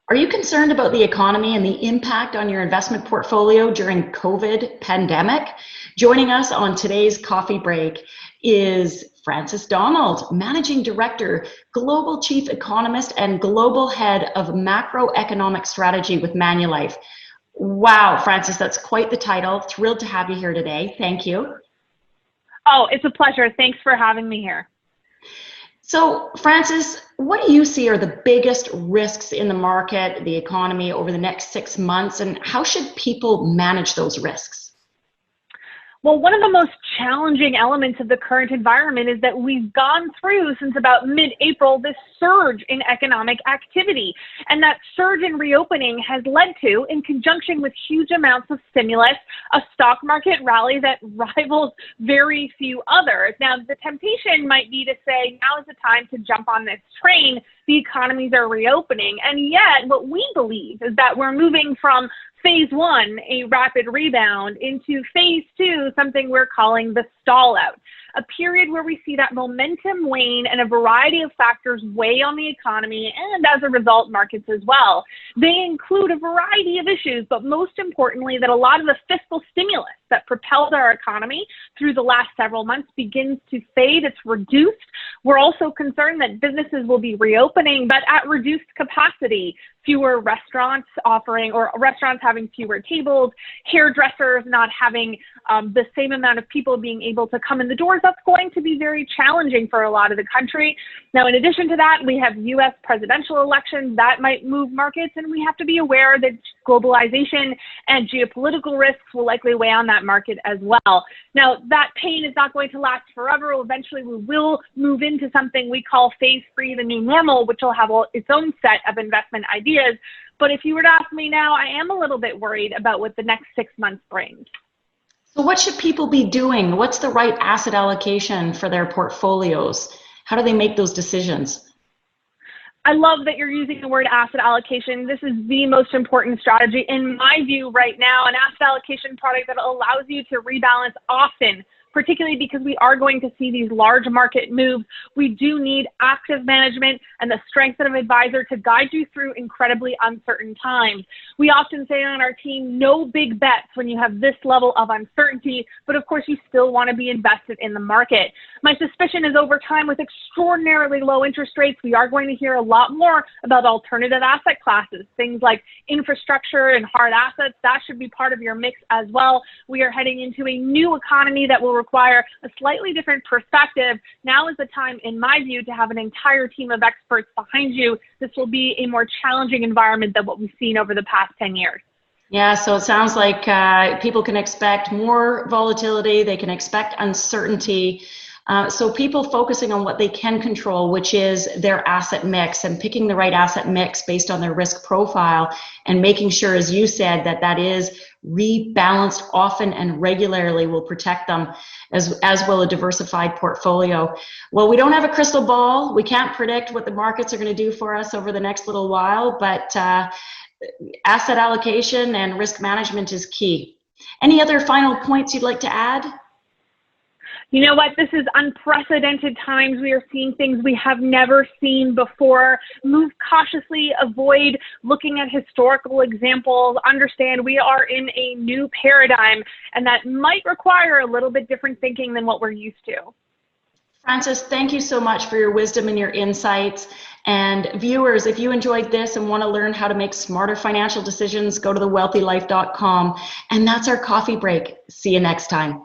Are you concerned about the economy and the impact on your investment portfolio during COVID pandemic? Joining us on today's coffee break is Frances Donald, Managing Director, Global Chief Economist, and Global Head of Macroeconomic Strategy with Manulife. Wow, Frances, that's quite the title. Thrilled to have you here today. Thank you. Oh, it's a pleasure. Thanks for having me here. So, Frances, what do you see are the biggest risks in the market, the economy over the next 6 months, and how should people manage those risks? Well, one of the most challenging elements of the current environment is that we've gone through since about mid-April this surge in economic activity. And that surge in reopening has led to, in conjunction with huge amounts of stimulus, a stock market rally that rivals very few others. Now, the temptation might be to say, now is the time to jump on this train. The economies are reopening. And yet, what we believe is that we're moving from phase one, a rapid rebound, into phase two, something we're calling the stall out, a period where we see that momentum wane and a variety of factors weigh on the economy and, as a result, markets as well. They include a variety of issues, but most importantly, that a lot of the fiscal stimulus that propelled our economy through the last several months begins to fade. It's reduced. We're also concerned that businesses will be reopening, but at reduced capacity. Fewer restaurants offering, or restaurants having fewer tables, hairdressers not having the same amount of people being able to come in the doors. That's going to be very challenging for a lot of the country. Now, in addition to that, we have U.S. presidential elections that might move markets, and we have to be aware that globalization and geopolitical risks will likely weigh on that market as well. Now, that pain is not going to last forever. Eventually, we will move into something we call phase three, the new normal, which will have its own set of investment ideas. But if you were to ask me now, I am a little bit worried about what the next 6 months brings. So what should people be doing? What's the right asset allocation for their portfolios? How do they make those decisions? I love that you're using the word asset allocation. This is the most important strategy, in my view, right now, an asset allocation product that allows you to rebalance often, particularly because we are going to see these large market moves. We do need active management and the strength of an advisor to guide you through incredibly uncertain times. We often say on our team, no big bets when you have this level of uncertainty, but of course you still want to be invested in the market. My suspicion is over time, with extraordinarily low interest rates, we are going to hear a lot more about alternative asset classes, things like infrastructure and hard assets. That should be part of your mix as well. We are heading into a new economy that will require a slightly different perspective. Now is the time, in my view, to have an entire team of experts behind you. This will be a more challenging environment than what we've seen over the past 10 years. Yeah, so it sounds like people can expect more volatility, they can expect uncertainty. So people focusing on what they can control, which is their asset mix, and picking the right asset mix based on their risk profile, and making sure, as you said, that that is rebalanced often and regularly will protect them, as well a diversified portfolio. Well, we don't have a crystal ball. We can't predict what the markets are going to do for us over the next little while, but asset allocation and risk management is key. Any other final points you'd like to add? You know what? This is unprecedented times. We are seeing things we have never seen before. Move cautiously, avoid looking at historical examples, understand we are in a new paradigm, and that might require a little bit different thinking than what we're used to. Frances, thank you so much for your wisdom and your insights. And viewers, if you enjoyed this and want to learn how to make smarter financial decisions, go to thewealthylife.com. And that's our coffee break. See you next time.